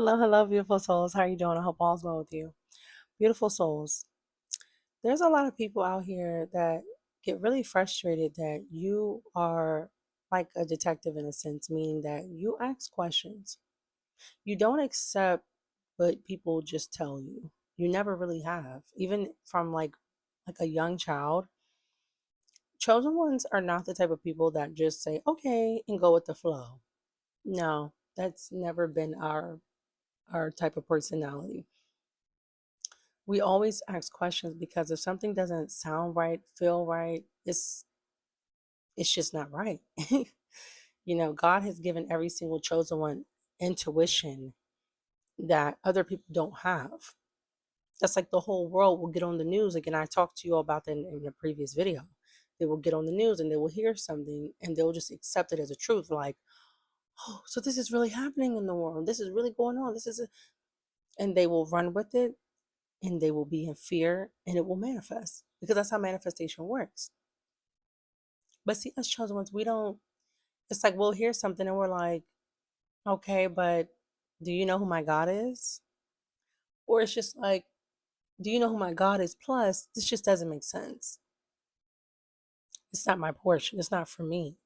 Hello, hello, beautiful souls. How are you doing? I hope all's well with you. Beautiful souls. There's a lot of people out here that get really frustrated that you are like a detective in a sense, meaning that you ask questions. You don't accept what people just tell you. You never really have. Even from like a young child, chosen ones are not the type of people that just say, okay, and go with the flow. No, that's never been our type of personality. We always ask questions because if something doesn't sound right, feel right, it's just not right. God has given every single chosen one intuition that other people don't have. That's like the whole world will get on the news. Again, I talked to you all about that in the previous video. They will get on the news and they will hear something and they'll just accept it as a truth. Like, oh, so this is really happening in the world. This is really going on. And they will run with it and they will be in fear and it will manifest because that's how manifestation works. But see, us chosen ones, we don't, it's like we'll hear something and we're like, okay, but do you know who my God is? Or it's just like, do you know who my God is? Plus, this just doesn't make sense. It's not my portion. It's not for me.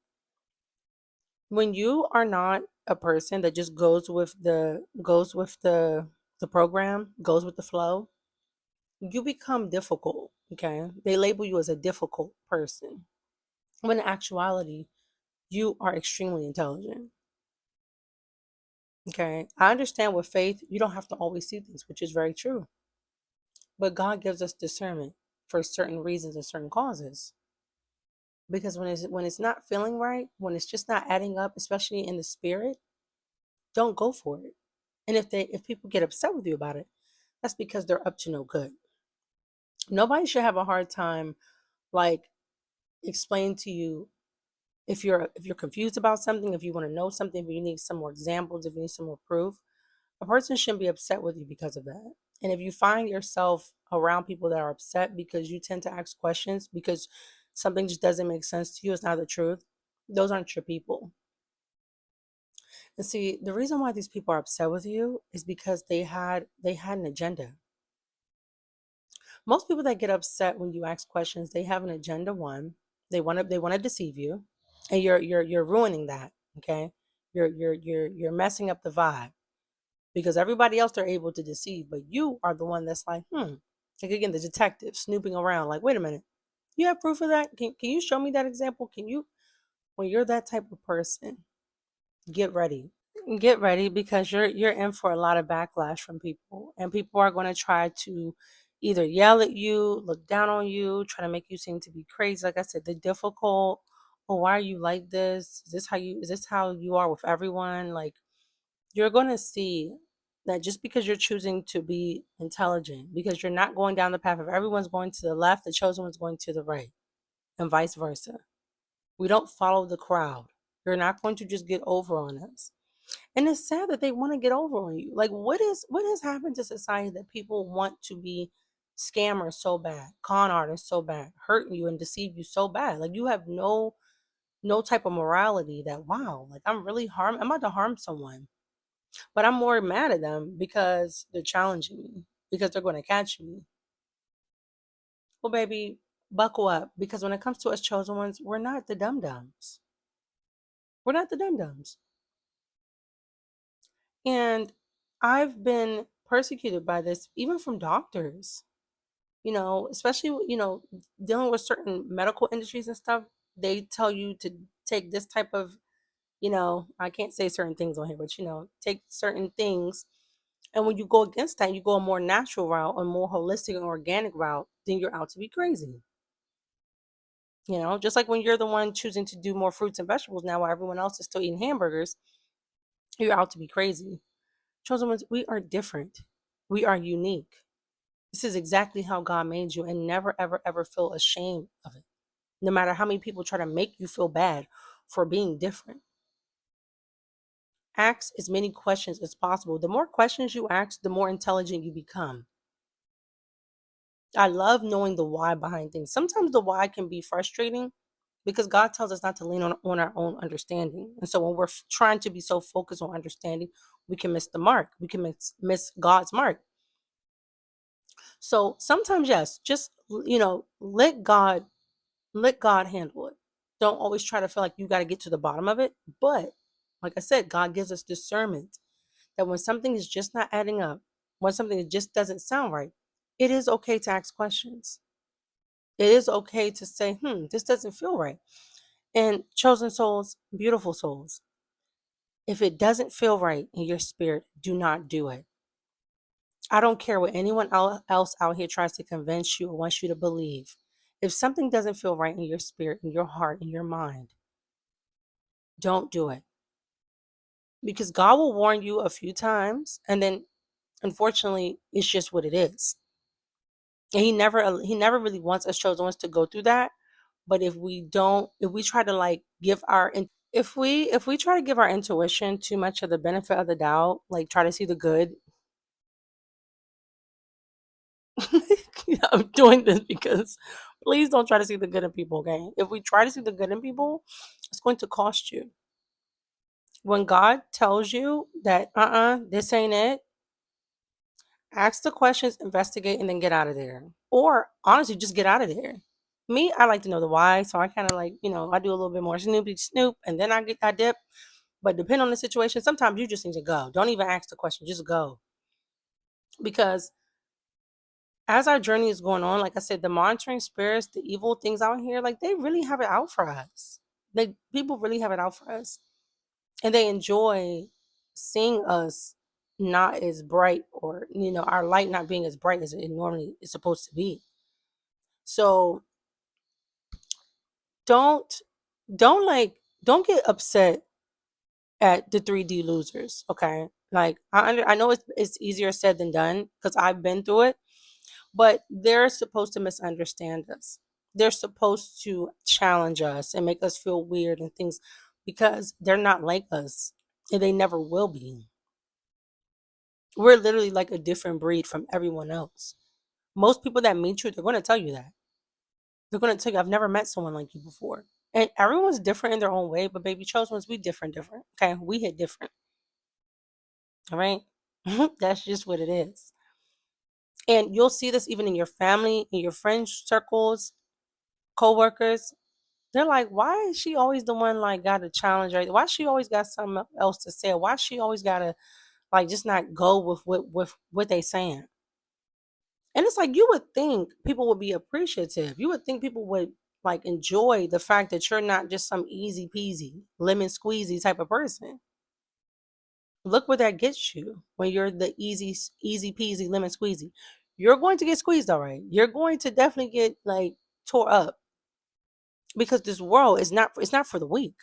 When you are not a person that just goes with the program, goes with the flow, you become difficult. Okay. They label you as a difficult person. When in actuality, you are extremely intelligent. Okay. I understand with faith, you don't have to always see things, which is very true. But God gives us discernment for certain reasons and certain causes. Because when it's not feeling right, when it's just not adding up, especially in the spirit, don't go for it. And if people get upset with you about it, that's because they're up to no good. Nobody should have a hard time like explaining to you if you're confused about something, if you want to know something, if you need some more examples, if you need some more proof. A person shouldn't be upset with you because of that. And if you find yourself around people that are upset because you tend to ask questions because something just doesn't make sense to you, it's not the truth, those aren't your people. And see, the reason why these people are upset with you is because they had an agenda. Most people that get upset when you ask questions, they have an agenda. One, they want to deceive you, and you're ruining that. Okay, you're messing up the vibe because everybody else they're able to deceive, but you are the one that's like, like again, the detective snooping around, like, wait a minute, you have proof of that? Can you show me that example? Can you? When you're that type of person, get ready. Get ready because you're in for a lot of backlash from people, and people are going to try to either yell at you, look down on you, try to make you seem to be crazy. Like I said, the difficult. Oh, why are you like this? Is this how you are with everyone? Like, you're going to see that just because you're choosing to be intelligent, because you're not going down the path of everyone's going to the left, the chosen one's going to the right, and vice versa. We don't follow the crowd. You're not going to just get over on us. And it's sad that they want to get over on you. Like, what has happened to society that people want to be scammers so bad, con artists so bad, hurting you and deceive you so bad? Like, you have no type of morality that, wow, like I'm about to harm someone. But I'm more mad at them because they're challenging me, because they're going to catch me. Well, baby, buckle up because when it comes to us chosen ones, we're not the dum dums. We're not the dum dums. And I've been persecuted by this, even from doctors, especially, dealing with certain medical industries and stuff. They tell you to take this type of, I can't say certain things on here, but, take certain things. And when you go against that, you go a more natural route, a more holistic and organic route, then you're out to be crazy. Just like when you're the one choosing to do more fruits and vegetables now while everyone else is still eating hamburgers, you're out to be crazy. Chosen ones, we are different. We are unique. This is exactly how God made you, and never, ever, ever feel ashamed of it. No matter how many people try to make you feel bad for being different. Ask as many questions as possible. The more questions you ask, the more intelligent you become. I love knowing the why behind things. Sometimes the why can be frustrating, because God tells us not to lean on our own understanding. And so when we're trying to be so focused on understanding, we can miss the mark. We can miss God's mark. So sometimes, yes, just let God handle it. Don't always try to feel like you got to get to the bottom of it. But like I said, God gives us discernment that when something is just not adding up, when something just doesn't sound right, it is okay to ask questions. It is okay to say, this doesn't feel right. And chosen souls, beautiful souls, if it doesn't feel right in your spirit, do not do it. I don't care what anyone else out here tries to convince you or wants you to believe. If something doesn't feel right in your spirit, in your heart, in your mind, don't do it. Because God will warn you a few times, and then unfortunately, it's just what it is. And he never really wants us chosen ones to go through that. But if we try to like if we try to give our intuition too much of the benefit of the doubt, like try to see the good. Yeah, I'm doing this because please don't try to see the good in people, okay? If we try to see the good in people, it's going to cost you. When God tells you that, this ain't it, ask the questions, investigate, and then get out of there. Or honestly, just get out of there. Me, I like to know the why, so I kind of like, I do a little bit more snoopy snoop, and then I dip. But depending on the situation, sometimes you just need to go. Don't even ask the question, just go. Because as our journey is going on, like I said, the monitoring spirits, the evil things out here, like they really have it out for us. People really have it out for us. And they enjoy seeing us not as bright, or, our light not being as bright as it normally is supposed to be. So don't don't get upset at the 3D losers, okay? Like I know it's easier said than done because I've been through it, but they're supposed to misunderstand us. They're supposed to challenge us and make us feel weird and things because they're not like us and they never will be. We're literally like a different breed from everyone else. Most people that meet you, they're going to tell you that. They're going to tell you, I've never met someone like you before. And everyone's different in their own way, but baby, chosen ones, we different. Okay, we hit different. All right, that's just what it is. And you'll see this even in your family, in your friends circles, coworkers. They're like, why is she always the one like got a challenge? Right? Why she always got something else to say? Why she always gotta like just not go with what they saying? And it's like you would think people would be appreciative. You would think people would like enjoy the fact that you're not just some easy peasy, lemon squeezy type of person. Look where that gets you when you're the easy peasy, lemon squeezy. You're going to get squeezed, all right. You're going to definitely get like tore up because this world is not it's not for the weak.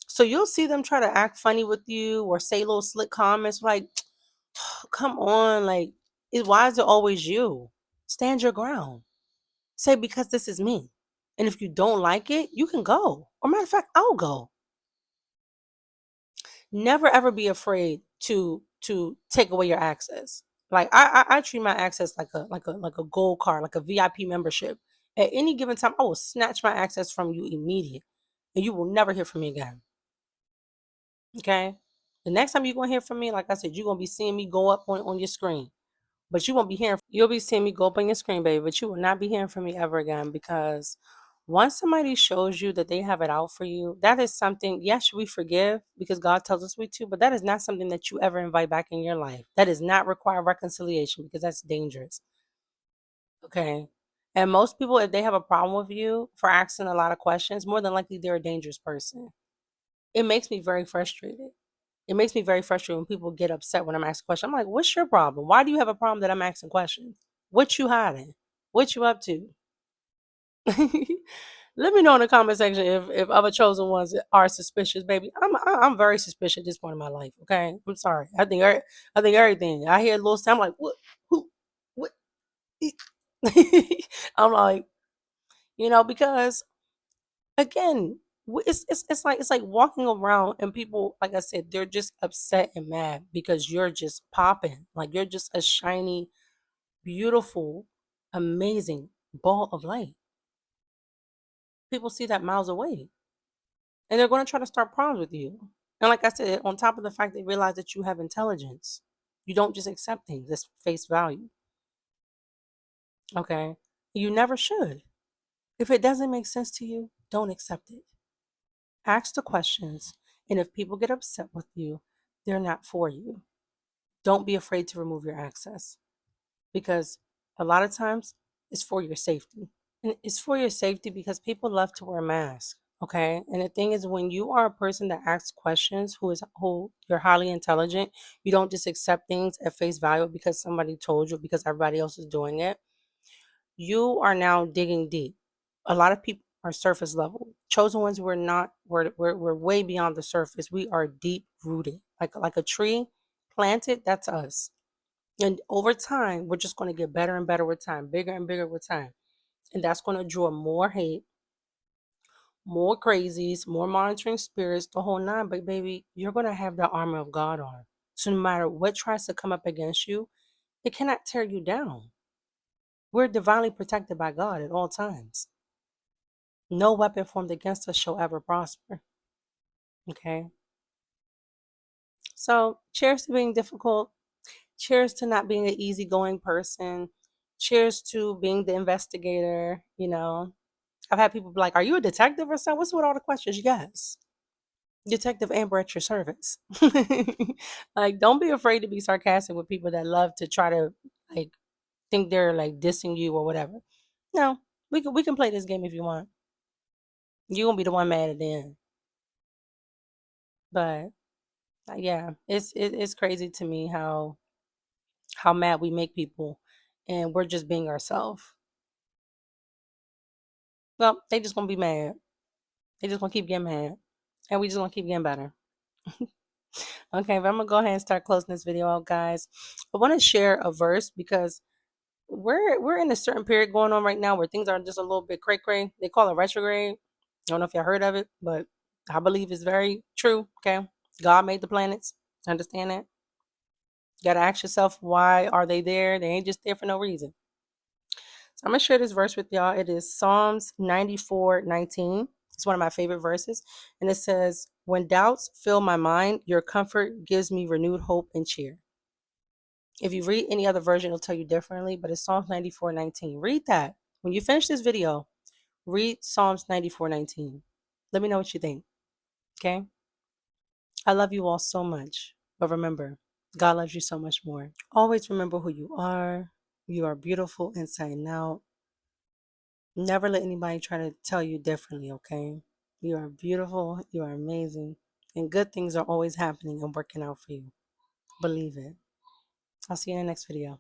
So you'll see them try to act funny with you or say little slick comments like, come on, like, why is it always you? Stand your ground. Say, because this is me. And if you don't like it, you can go. Or matter of fact, I'll go. Never ever be afraid to take away your access. Like I treat my access like a gold card, like a VIP membership. At any given time, I will snatch my access from you immediately, and you will never hear from me again. Okay? The next time you're gonna hear from me, like I said, you're gonna be seeing me go up on your screen. But you won't be hearing you'll be seeing me go up on your screen, baby, but you will not be hearing from me ever again because once somebody shows you that they have it out for you, that is something, yes, we forgive because God tells us we to, but that is not something that you ever invite back in your life. That does not require reconciliation because that's dangerous. Okay. And most people, if they have a problem with you for asking a lot of questions, more than likely they're a dangerous person. It makes me very frustrated. It makes me very frustrated when people get upset when I'm asking questions. I'm like, what's your problem? Why do you have a problem that I'm asking questions? What you hiding? What you up to? Let me know in the comment section if other chosen ones are suspicious, baby. I'm very suspicious at this point in my life. Okay, I'm sorry. I think everything. I hear a little sound I'm like what who what. I'm like because again it's like walking around and people like I said they're just upset and mad because you're just popping like you're just a shiny beautiful amazing ball of light. People see that miles away, and they're going to try to start problems with you. And like I said, on top of the fact they realize that you have intelligence, you don't just accept things at face value. Okay? You never should. If it doesn't make sense to you, don't accept it. Ask the questions, and if people get upset with you, they're not for you. Don't be afraid to remove your access, because a lot of times it's for your safety. And it's for your safety because people love to wear masks. Okay. And the thing is, when you are a person that asks questions, who you're highly intelligent, you don't just accept things at face value because somebody told you, because everybody else is doing it. You are now digging deep. A lot of people are surface level. Chosen ones, we're not. We're way beyond the surface. We are deep rooted, like a tree planted. That's us. And over time, we're just going to get better and better with time, bigger and bigger with time. And that's going to draw more hate, more crazies, more monitoring spirits, the whole nine. But baby, you're going to have the armor of God on. So no matter what tries to come up against you, it cannot tear you down. We're divinely protected by God at all times. No weapon formed against us shall ever prosper. Okay. So cheers to being difficult. Cheers to not being an easygoing person. Cheers to being the investigator. I've had people be like, "Are you a detective or something?" What's with all the questions? Yes. Detective Amber at your service. Like, don't be afraid to be sarcastic with people that love to try to like think they're like dissing you or whatever. No, we can play this game if you want. You gonna be the one mad at the end. But yeah, it's crazy to me how mad we make people, and we're just being ourselves. Well, they just gonna be mad. They just gonna keep getting mad, and we just gonna keep getting better. Okay, but I'm gonna go ahead and start closing this video out, guys. I want to share a verse because we're in a certain period going on right now where things are just a little bit cray cray. They call it retrograde. I don't know if y'all heard of it, but I believe it's very true. Okay, God made the planets. Understand that? You gotta ask yourself, why are they there? They ain't just there for no reason. So I'm gonna share this verse with y'all. It is Psalms 94:19. It's one of my favorite verses, and it says, "When doubts fill my mind, your comfort gives me renewed hope and cheer." If you read any other version, it'll tell you differently, but it's Psalms 94:19. Read that. When you finish this video, read Psalms 94:19. Let me know what you think. Okay? I love you all so much. But remember, God loves you so much more. Always remember who you are. You are beautiful inside and out. Never let anybody try to tell you differently, okay? You are beautiful. You are amazing. And good things are always happening and working out for you. Believe it. I'll see you in the next video.